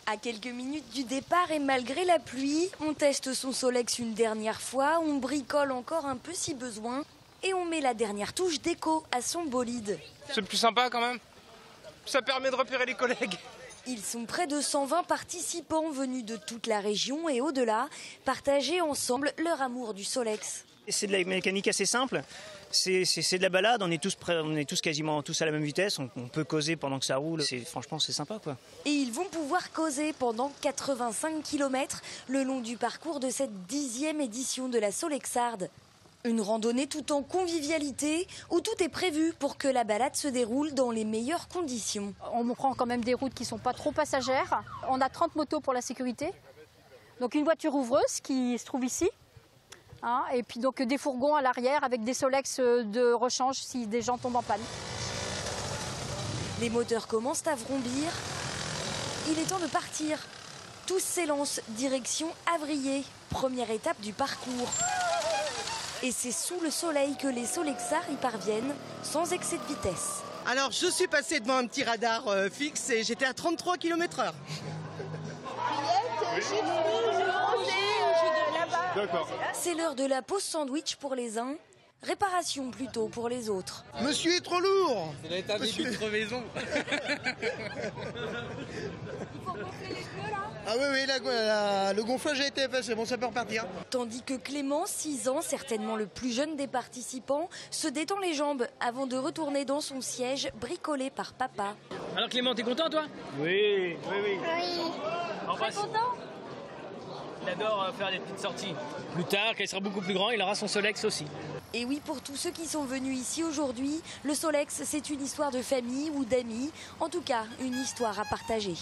À quelques minutes du départ et malgré la pluie, on teste son Solex une dernière fois, on bricole encore un peu si besoin et on met la dernière touche déco à son bolide. C'est plus sympa quand même. Ça permet de repérer les collègues. Ils sont près de 120 participants venus de toute la région et au-delà, partager ensemble leur amour du Solex. C'est de la mécanique assez simple, c'est de la balade, on est tous quasiment tous à la même vitesse, on peut causer pendant que ça roule, franchement c'est sympa quoi. Et ils vont pouvoir causer pendant 85 km le long du parcours de cette 10e édition de la Solexarde. Une randonnée tout en convivialité où tout est prévu pour que la balade se déroule dans les meilleures conditions. On prend quand même des routes qui ne sont pas trop passagères. On a 30 motos pour la sécurité. Donc une voiture ouvreuse qui se trouve ici. Et puis donc des fourgons à l'arrière avec des Solex de rechange si des gens tombent en panne. Les moteurs commencent à vrombir. Il est temps de partir. Tous s'élancent direction Avrier, première étape du parcours. Et c'est sous le soleil que les Solexards y parviennent, sans excès de vitesse. Alors je suis passé devant un petit radar fixe et j'étais à 33 km/h. C'est l'heure de la pause sandwich pour les uns, réparation plutôt pour les autres. Monsieur est trop lourd. C'est l'état début de crevaison. Ah oui, le gonflage a été fait, c'est bon, ça peut repartir. Tandis que Clément, 6 ans, certainement le plus jeune des participants, se détend les jambes avant de retourner dans son siège bricolé par papa. Alors Clément, t'es content toi? Oui. Très content. Il adore faire des petites sorties. Plus tard, quand il sera beaucoup plus grand, il aura son Solex aussi. Et oui, pour tous ceux qui sont venus ici aujourd'hui, le Solex, c'est une histoire de famille ou d'amis, en tout cas une histoire à partager.